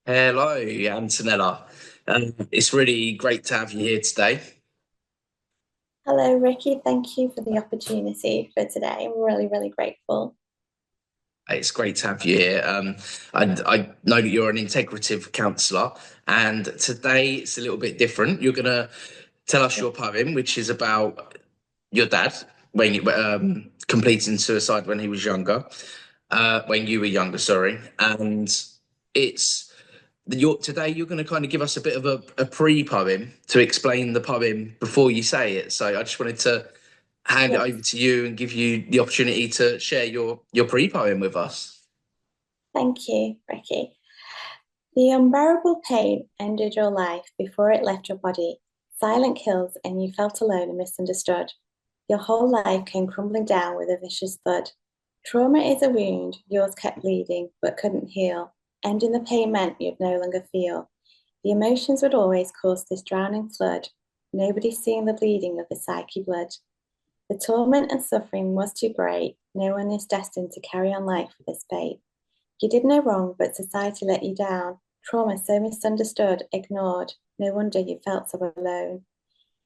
Hello, Antonella. It's really great to have you here today. Hello, Ricky. Thank you for the opportunity for today. I'm really, really grateful. It's great to have you here. I know that you're an integrative counsellor, and today it's a little bit different. You're going to tell us Yeah. your poem, which is about your dad when you completing suicide when he was younger, when you were younger, sorry. And it's today you're going to kind of give us a bit of a pre-poem to explain the poem before you say it. So I just wanted to hand it over Yes. to you and give you the opportunity to share your pre-poem with us. Thank you, Ricky. The unbearable pain ended your life before it left your body. Silent kills, and you felt alone and misunderstood. Your whole life came crumbling down with a vicious thud. Trauma is a wound, yours kept bleeding but couldn't heal. Ending the pain meant you'd no longer feel. The emotions would always cause this drowning flood. Nobody seeing the bleeding of the psyche blood. The torment and suffering was too great. No one is destined to carry on life with this fate. You did no wrong, but society let you down. Trauma so misunderstood, ignored. No wonder you felt so alone.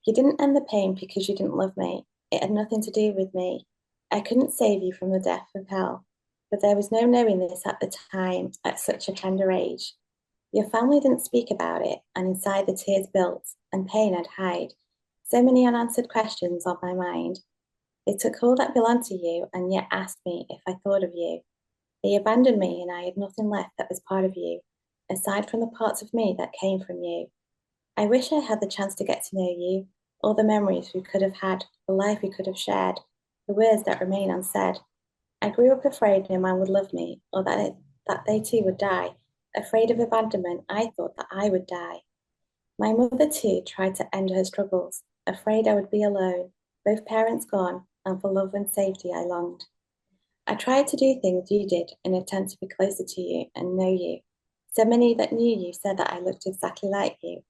You didn't end the pain because you didn't love me. It had nothing to do with me. I couldn't save you from the depth of hell. But there was no knowing this at the time, at such a tender age. Your family didn't speak about it, and inside the tears built, and pain I'd hide. So many unanswered questions on my mind. They took all that belonged to you and yet asked me if I thought of you. They abandoned me and I had nothing left that was part of you, aside from the parts of me that came from you. I wish I had the chance to get to know you, all the memories we could have had, the life we could have shared, the words that remain unsaid. I grew up afraid no man would love me, or that they too would die. Afraid of abandonment, I thought that I would die. My mother too tried to end her struggles, afraid I would be alone, both parents gone, and for love and safety I longed. I tried to do things you did in an attempt to be closer to you and know you. So many that knew you said that I looked exactly like you.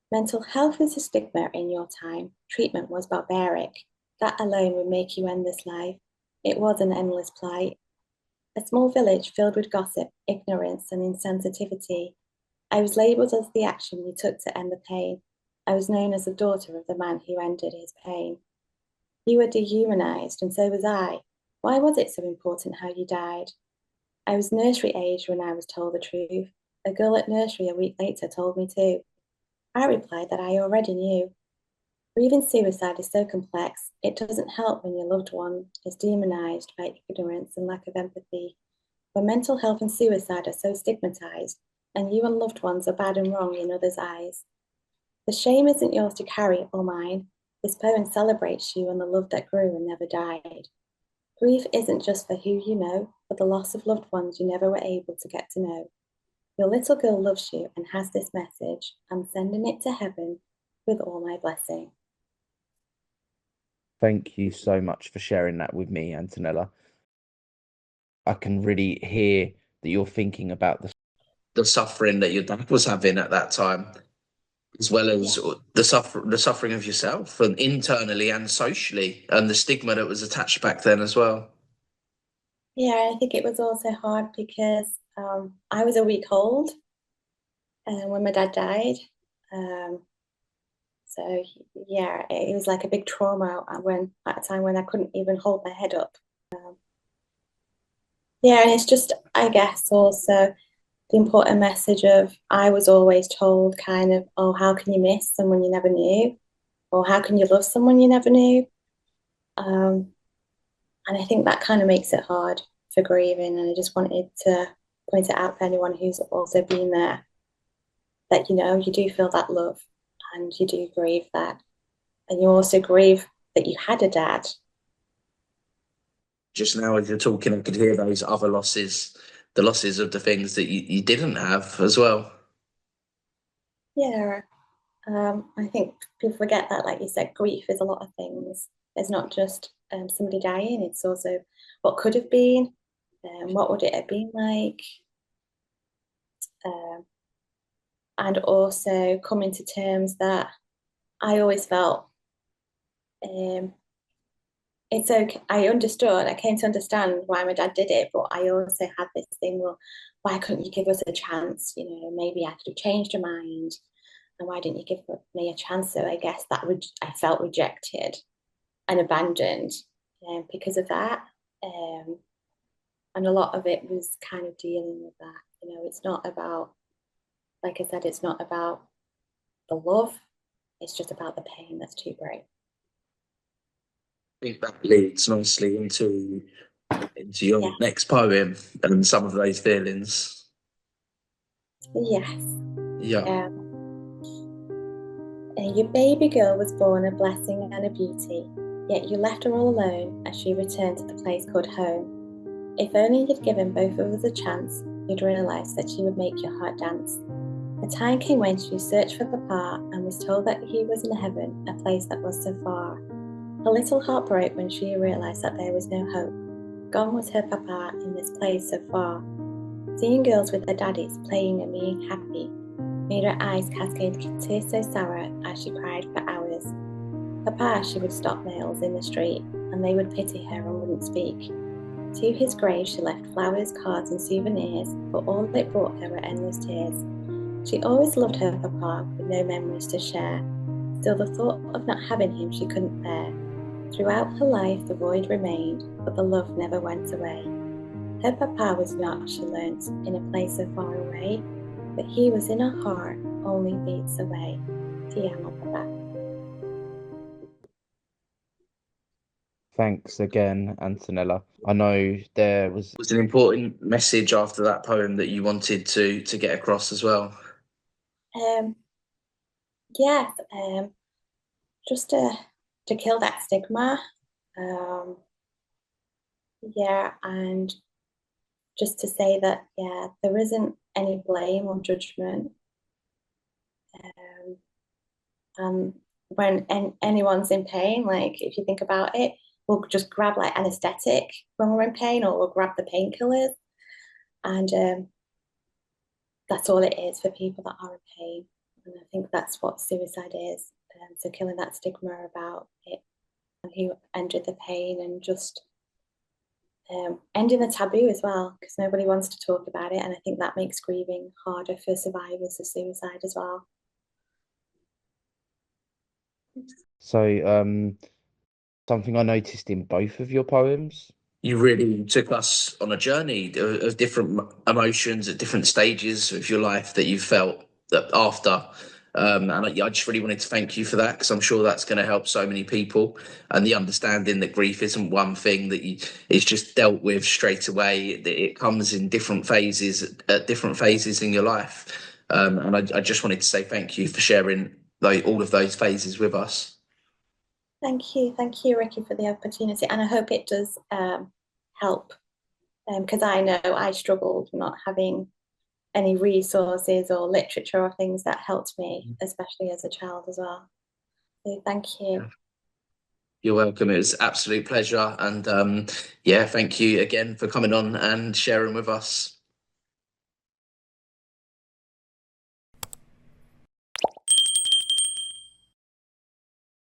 Mental health was a stigma in your time. Treatment was barbaric. That alone would make you end this life. It was an endless plight. A small village filled with gossip, ignorance, and insensitivity. I was labelled as the action you took to end the pain. I was known as the daughter of the man who ended his pain. You were dehumanized, and so was I. Why was it so important how you died? I was nursery age when I was told the truth. A girl at nursery a week later told me too. I replied that I already knew. Grieving suicide is so complex, it doesn't help when your loved one is demonized by ignorance and lack of empathy. When mental health and suicide are so stigmatized, and you and loved ones are bad and wrong in others' eyes. The shame isn't yours to carry or mine. This poem celebrates you and the love that grew and never died. Grief isn't just for who you know, but the loss of loved ones you never were able to get to know. Your little girl loves you and has this message. I'm sending it to heaven with all my blessing. Thank you so much for sharing that with me, Antonella. I can really hear that you're thinking about The suffering that your dad was having at that time, as well Yeah. as the suffering of yourself, and internally and socially, and the stigma that was attached back then as well. Yeah, I think it was also hard because I was a week old when my dad died. Um, so yeah, it was like a big trauma at a time when I couldn't even hold my head up. Yeah, and it's just, I guess, also the important message of I was always told kind of, oh, how can you miss someone you never knew? Or how can you love someone you never knew? Um, and I think that kind of makes it hard for grieving. And I just wanted to point it out for anyone who's also been there that, you do feel that love and you do grieve that. And you also grieve that you had a dad. Just now, as you're talking, I could hear those other losses, the losses of the things that you didn't have as well. Yeah. I think people forget that, like you said, grief is a lot of things. It's not just somebody dying, it's also what could have been, what would it have been like, um, and also coming to terms that I always felt um, it's okay. I came to understand why my dad did it, but I also had this thing, well, why couldn't you give us a chance? Maybe I could have changed your mind. And why didn't you give me a chance? So I guess I felt rejected and abandoned because of that. And a lot of it was kind of dealing with that. It's not about, like I said, it's not about the love. It's just about the pain that's too great. I think that leads nicely into your next poem and some of those feelings. Yes. Yeah. Your baby girl was born a blessing and a beauty, yet you left her all alone as she returned to the place called home. If only you'd given both of us a chance, you'd realise that she would make your heart dance. A time came when she searched for Papa and was told that he was in heaven, a place that was so far. Her little heart broke when she realised that there was no hope. Gone was her Papa in this place so far. Seeing girls with their daddies playing and being happy made her eyes cascade tears so sour as she cried for hours. Papa, she would stop males in the street, and they would pity her and wouldn't speak. To his grave she left flowers, cards and souvenirs, but all it brought her were endless tears. She always loved her Papa, with no memories to share. Still the thought of not having him she couldn't bear. Throughout her life the void remained, but the love never went away. Her Papa was not, she learnt, in a place so far away, but he was in her heart, only beats away. Ti amo, Papa. Thanks again, Antonella. I know there was an important message after that poem that you wanted to get across as well. Yes, just to kill that stigma. And just to say that, there isn't any blame or judgment. When anyone's in pain, like if you think about it, we'll just grab like anesthetic when we're in pain, or we'll grab the painkillers, and that's all it is for people that are in pain. And I think that's what suicide is. So killing that stigma about it, and he ended the pain and just ending the taboo as well, because nobody wants to talk about it, and I think that makes grieving harder for survivors of suicide as well. so something I noticed in both of your poems. You really took us on a journey of different emotions at different stages of your life that you felt that after. And I just really wanted to thank you for that, because I'm sure that's going to help so many people. And the understanding that grief isn't one thing that is just dealt with straight away. It comes in different phases at different phases in your life. And I just wanted to say thank you for sharing all of those phases with us. Thank you, Ricky, for the opportunity, and I hope it does help, because I know I struggled not having any resources or literature or things that helped me, especially as a child as well. So thank you. You're welcome. It was an absolute pleasure, and thank you again for coming on and sharing with us.